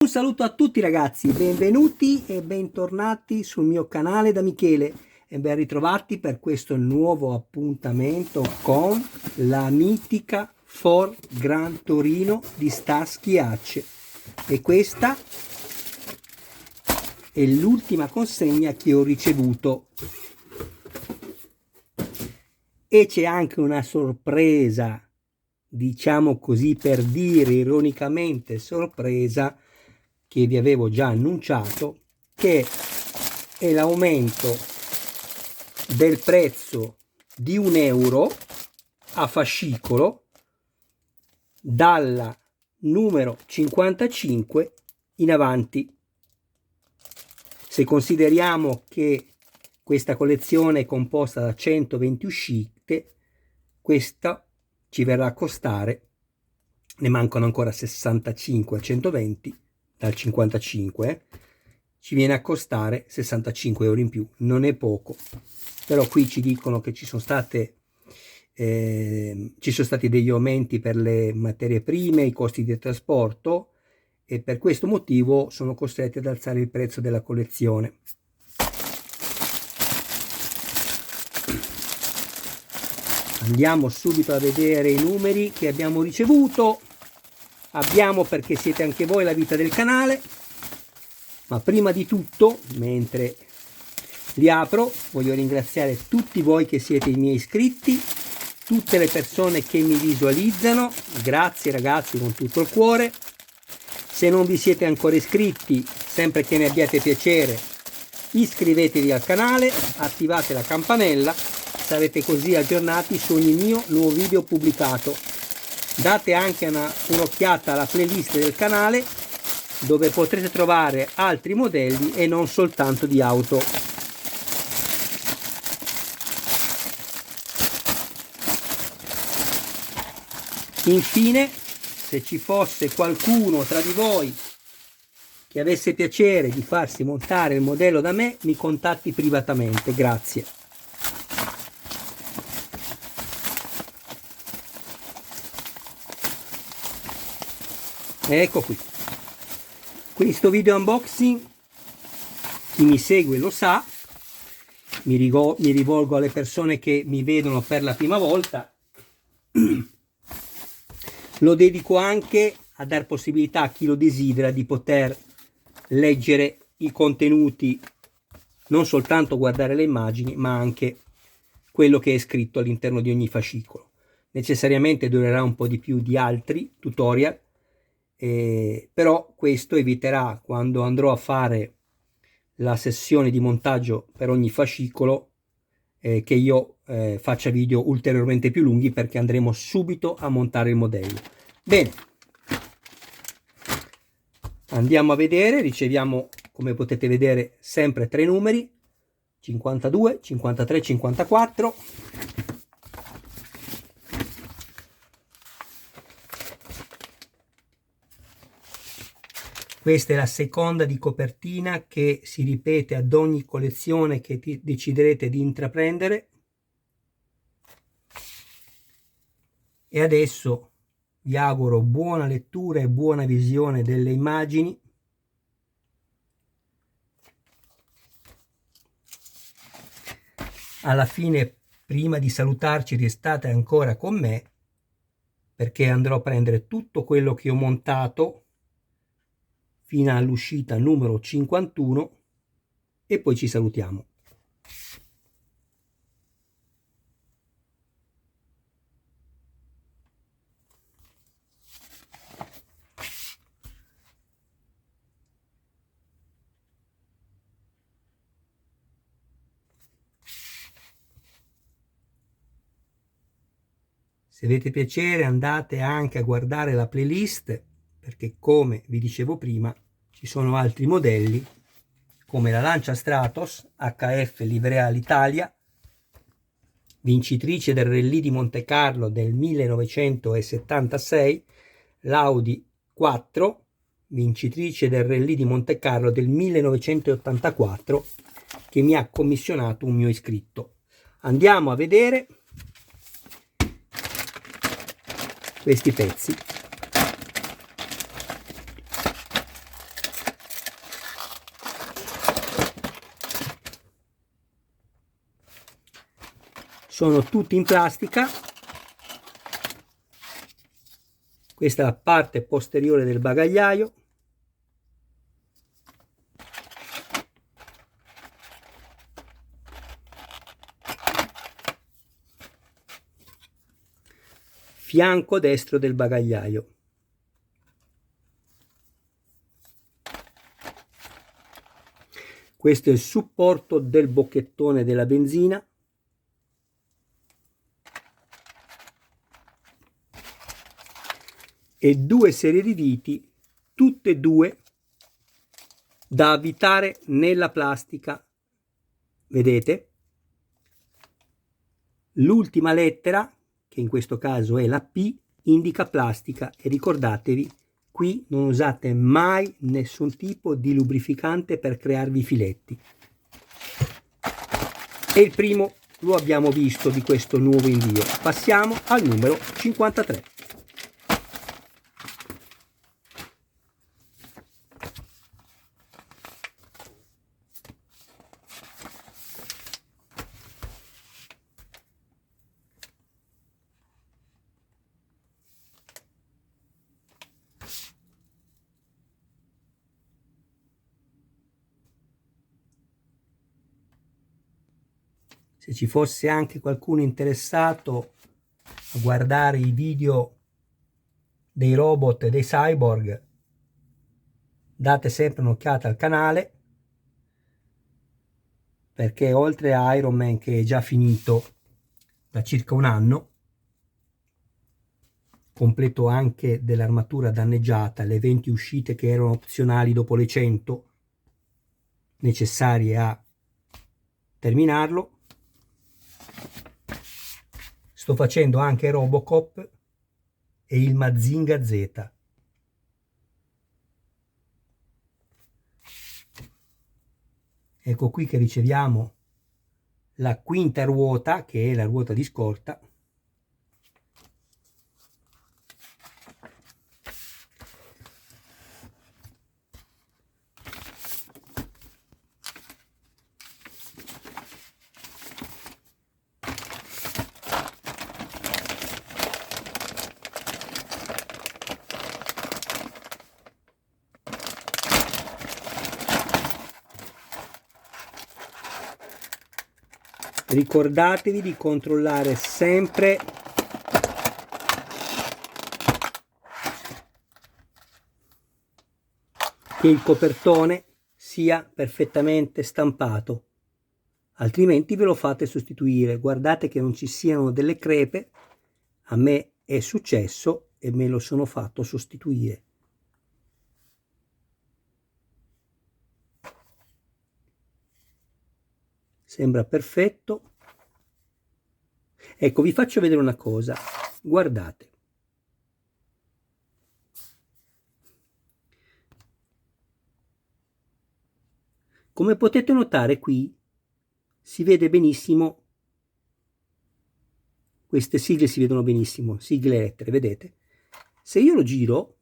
Un saluto a tutti ragazzi, benvenuti e bentornati sul mio canale da Michele e ben ritrovati per questo nuovo appuntamento con la mitica Ford Gran Torino di Starsky Hutch. E questa è l'ultima consegna che ho ricevuto. E c'è anche una sorpresa, diciamo così per dire ironicamente sorpresa, che vi avevo già annunciato, che è l'aumento del prezzo di €1 a fascicolo dalla numero 55 in avanti. Se consideriamo che questa collezione è composta da 120 uscite, questa ci verrà a costare, ne mancano ancora 65 a 120 dal 55, ci viene a costare 65 euro in più. Non è poco, però qui ci dicono che ci sono stati degli aumenti per le materie prime, i costi di trasporto, e per questo motivo sono costretti ad alzare il prezzo della collezione. Andiamo subito a vedere i numeri che abbiamo ricevuto. Abbiamo, perché siete anche voi, la vita del canale, ma prima di tutto, mentre li apro, voglio ringraziare tutti voi che siete i miei iscritti, tutte le persone che mi visualizzano. Grazie ragazzi, con tutto il cuore. Se non vi siete ancora iscritti, sempre che ne abbiate piacere, iscrivetevi al canale, attivate la campanella, sarete così aggiornati su ogni mio nuovo video pubblicato. Date anche un'occhiata alla playlist del canale, dove potrete trovare altri modelli e non soltanto di auto. Infine, se ci fosse qualcuno tra di voi che avesse piacere di farsi montare il modello da me, mi contatti privatamente. Grazie. Ecco qui. Questo video unboxing, chi mi segue lo sa, mi rivolgo alle persone che mi vedono per la prima volta, lo dedico anche a dar possibilità a chi lo desidera di poter leggere i contenuti, non soltanto guardare le immagini, ma anche quello che è scritto all'interno di ogni fascicolo. Necessariamente durerà un po' di più di altri tutorial, però questo eviterà, quando andrò a fare la sessione di montaggio per ogni fascicolo, che io faccia video ulteriormente più lunghi, perché andremo subito a montare il modello. Bene, andiamo a vedere. Riceviamo, come potete vedere, sempre 3 numeri: 52, 53, 54. Questa è la seconda di copertina che si ripete ad ogni collezione che deciderete di intraprendere. E adesso vi auguro buona lettura e buona visione delle immagini. Alla fine, prima di salutarci, restate ancora con me, perché andrò a prendere tutto quello che ho montato fino all'uscita numero 51 e poi ci salutiamo. Se avete piacere, andate anche a guardare la playlist, perché come vi dicevo prima ci sono altri modelli, come la Lancia Stratos HF Livrea Italia, vincitrice del Rallye di Monte Carlo del 1976, l'Audi 4, vincitrice del Rallye di Monte Carlo del 1984, che mi ha commissionato un mio iscritto. Andiamo a vedere questi pezzi. sono tutti in plastica. Questa è la parte posteriore del bagagliaio. Fianco destro del bagagliaio. Questo è il supporto del bocchettone della benzina. E due serie di viti, tutte e due da avvitare nella plastica. Vedete? L'ultima lettera, che in questo caso è la P, indica plastica, e ricordatevi, qui non usate mai nessun tipo di lubrificante per crearvi filetti. E il primo lo abbiamo visto di questo nuovo invio. Passiamo al numero 53. Se ci fosse anche qualcuno interessato a guardare i video dei robot e dei cyborg, date sempre un'occhiata al canale, perché oltre a Iron Man, che è già finito da circa un anno, completo anche dell'armatura danneggiata, le 20 uscite che erano opzionali dopo le 100 necessarie a terminarlo. Sto facendo anche Robocop e il Mazinga Z. Ecco qui che riceviamo la quinta ruota, che è la ruota di scorta. Ricordatevi di controllare sempre che il copertone sia perfettamente stampato, altrimenti ve lo fate sostituire. Guardate che non ci siano delle crepe. A me è successo e me lo sono fatto sostituire. Sembra perfetto. Ecco, vi faccio vedere una cosa. Guardate. Come potete notare qui si vede benissimo, queste sigle si vedono benissimo, sigle e lettere, vedete? Se io lo giro,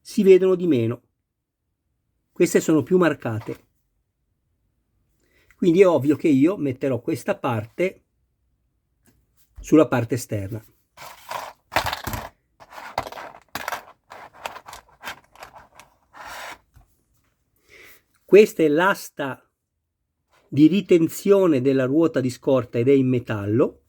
si vedono di meno. Queste sono più marcate. Quindi è ovvio che io metterò questa parte sulla parte esterna. Questa è l'asta di ritenzione della ruota di scorta ed è in metallo.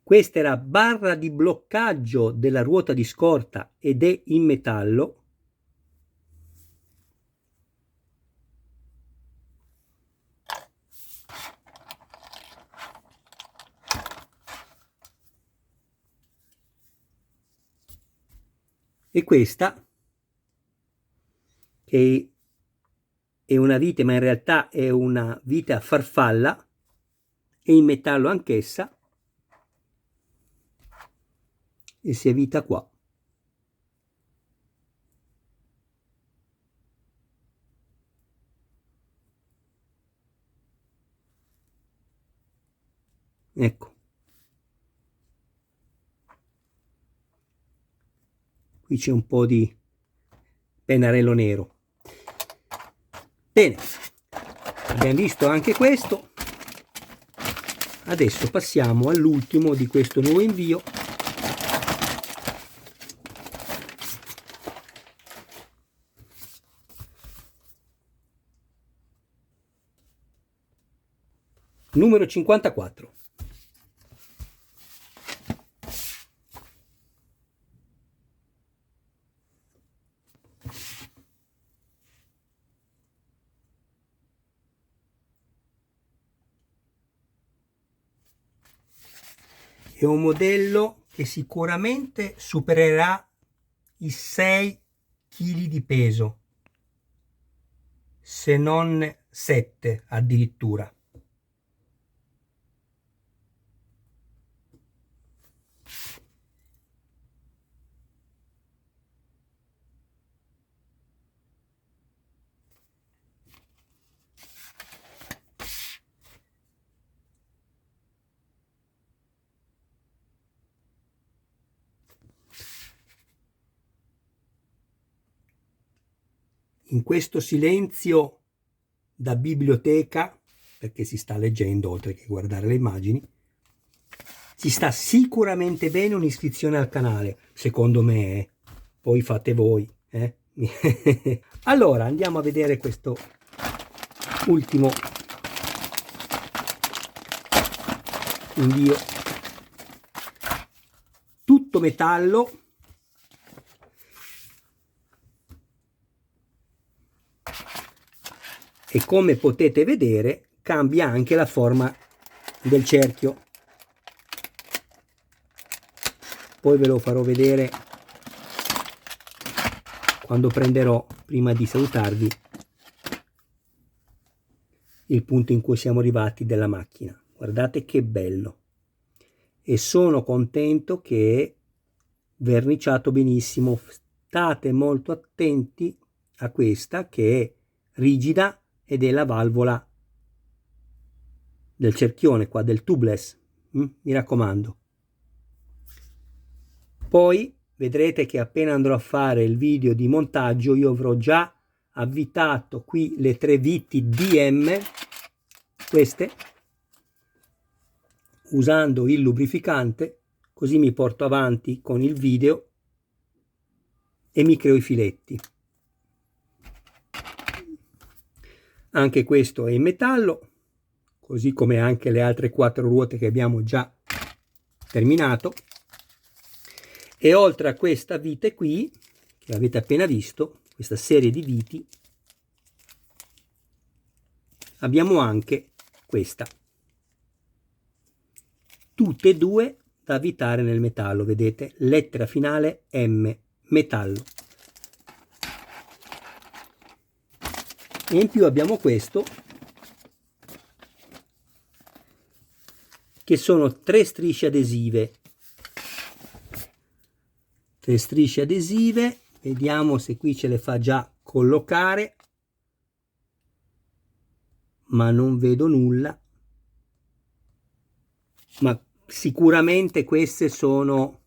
Questa è la barra di bloccaggio della ruota di scorta ed è in metallo. E questa, che è una vite, ma in realtà è una vite a farfalla, è in metallo anch'essa e si avvita qua. Ecco. qui c'è un po' di pennarello nero. Bene, abbiamo visto anche questo. Adesso passiamo all'ultimo di questo nuovo invio. Numero 54. È un modello che sicuramente supererà i 6 kg di peso, se non 7 addirittura. In questo silenzio da biblioteca, perché si sta leggendo oltre che guardare le immagini, ci sta sicuramente bene un'iscrizione al canale, secondo me, poi fate voi. Allora andiamo a vedere questo ultimo invio, tutto metallo. E come potete vedere cambia anche la forma del cerchio. Poi ve lo farò vedere quando prenderò, prima di salutarvi, il punto in cui siamo arrivati della macchina. Guardate che bello, e sono contento che è verniciato benissimo. State molto attenti a questa che è rigida ed è la valvola del cerchione qua, del tubeless, mi raccomando. Poi vedrete che appena andrò a fare il video di montaggio io avrò già avvitato qui le 3 viti DM, queste, usando il lubrificante, così mi porto avanti con il video e mi creo i filetti. Anche questo è in metallo, così come anche le altre 4 ruote che abbiamo già terminato. E oltre a questa vite qui, che avete appena visto, questa serie di viti, abbiamo anche questa. Tutte e due da avvitare nel metallo, vedete? Lettera finale M, metallo. E in più abbiamo questo, che sono 3 strisce adesive. 3 strisce adesive, vediamo se qui ce le fa già collocare, ma non vedo nulla. Ma sicuramente queste sono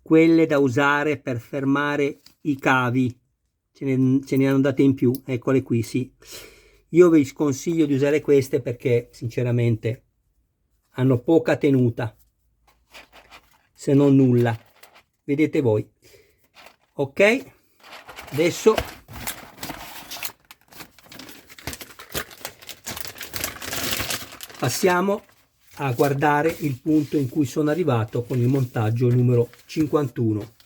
quelle da usare per fermare i cavi. Ce ne hanno date in più, eccole qui, sì. Io vi sconsiglio di usare queste perché sinceramente hanno poca tenuta, se non nulla. Vedete voi. Ok, adesso passiamo a guardare il punto in cui sono arrivato con il montaggio numero 51.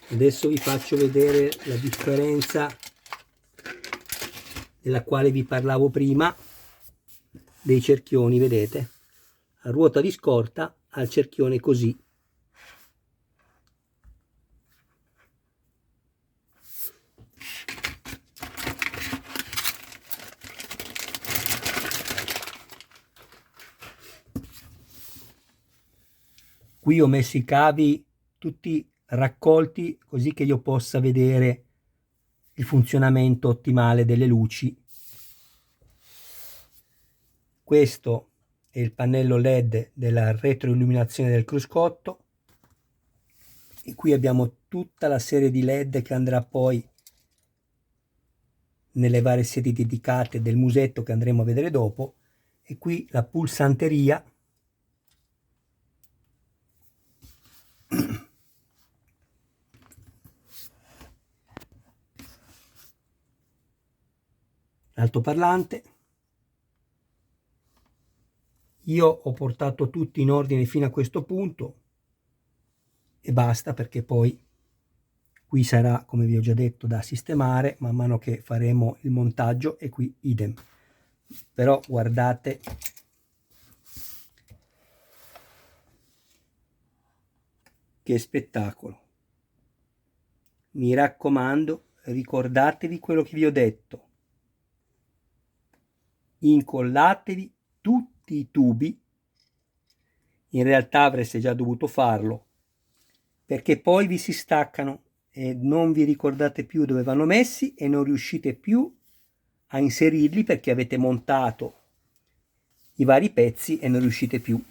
Adesso vi faccio vedere la differenza della quale vi parlavo prima, dei cerchioni, vedete? La ruota di scorta al cerchione così. Qui ho messo i cavi tutti raccolti così che io possa vedere il funzionamento ottimale delle luci. Questo è il pannello LED della retroilluminazione del cruscotto e qui abbiamo tutta la serie di LED che andrà poi nelle varie sedi dedicate del musetto che andremo a vedere dopo, e qui la pulsanteria l'altoparlante. Io ho portato tutti in ordine fino a questo punto e basta, perché poi qui sarà, come vi ho già detto, da sistemare man mano che faremo il montaggio, e qui idem. Però guardate che spettacolo. Mi raccomando, ricordatevi quello che vi ho detto. Incollatevi tutti i tubi, in realtà avreste già dovuto farlo, perché poi vi si staccano e non vi ricordate più dove vanno messi e non riuscite più a inserirli perché avete montato i vari pezzi e non riuscite più.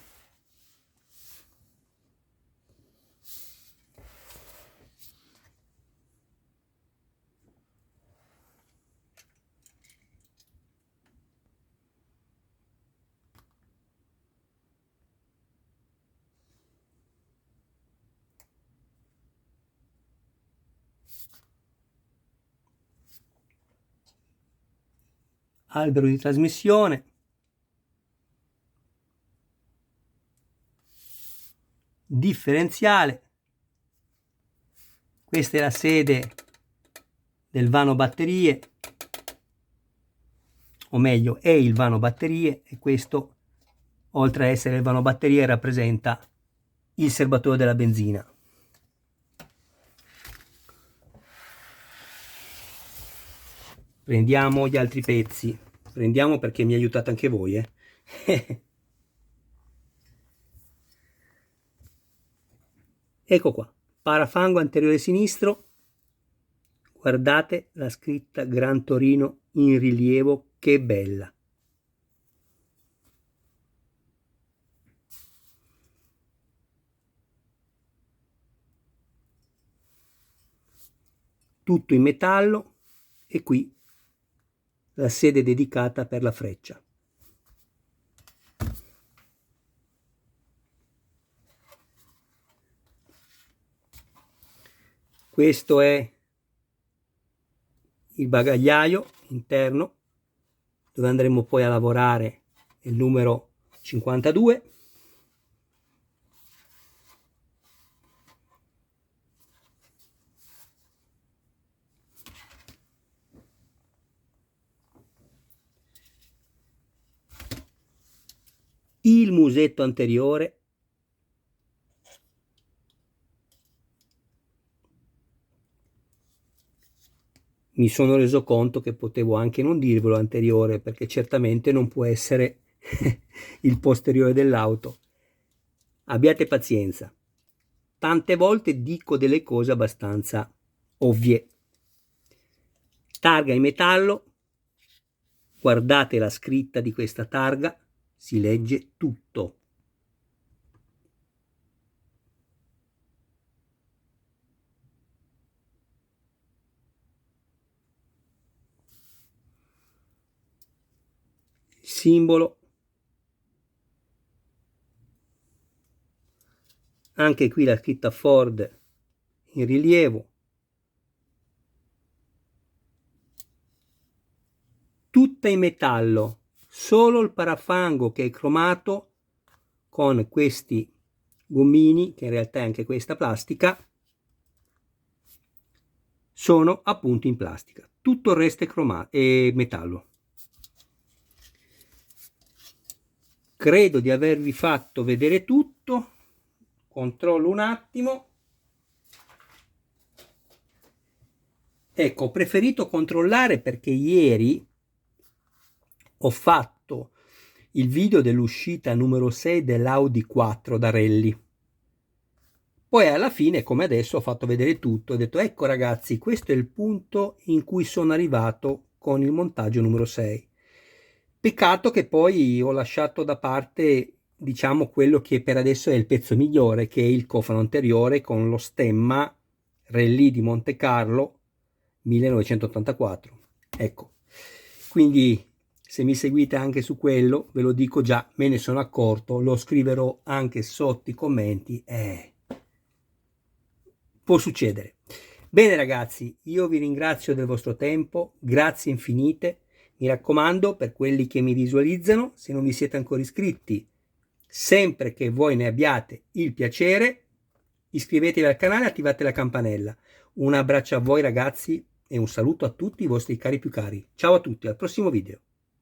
Albero di trasmissione, differenziale, questa è la sede del vano batterie, o meglio è il vano batterie, e questo, oltre a essere il vano batterie, rappresenta il serbatoio della benzina. Prendiamo gli altri pezzi, prendiamo perché mi aiutate anche voi, Ecco qua, parafango anteriore sinistro, guardate la scritta Gran Torino in rilievo, che bella. Tutto in metallo, e qui la sede dedicata per la freccia. Questo è il bagagliaio interno dove andremo poi a lavorare il numero 52. Il musetto anteriore, mi sono reso conto che potevo anche non dirvelo anteriore, perché certamente non può essere il posteriore dell'auto. Abbiate pazienza, tante volte dico delle cose abbastanza ovvie. Targa in metallo, guardate la scritta di questa targa, si legge tutto. Il simbolo, anche qui la scritta Ford in rilievo, tutta in metallo, solo il parafango che è cromato con questi gommini, che in realtà è anche questa plastica, sono appunto in plastica. Tutto il resto è cromato, è metallo. Credo di avervi fatto vedere tutto. Controllo un attimo. Ecco, ho preferito controllare perché ieri ho fatto il video dell'uscita numero 6 dell'Audi 4 da rally. Poi alla fine, come adesso, ho fatto vedere tutto, ho detto ecco ragazzi, questo è il punto in cui sono arrivato con il montaggio numero 6. Peccato che poi ho lasciato da parte, diciamo, quello che per adesso è il pezzo migliore, che è il cofano anteriore con lo stemma Rallye di Monte Carlo 1984. Ecco, quindi se mi seguite anche su quello, ve lo dico già, me ne sono accorto, lo scriverò anche sotto i commenti. Può succedere. Bene ragazzi, io vi ringrazio del vostro tempo, grazie infinite. Mi raccomando, per quelli che mi visualizzano, se non vi siete ancora iscritti, sempre che voi ne abbiate il piacere, iscrivetevi al canale e attivate la campanella. Un abbraccio a voi ragazzi e un saluto a tutti i vostri cari più cari. Ciao a tutti, al prossimo video.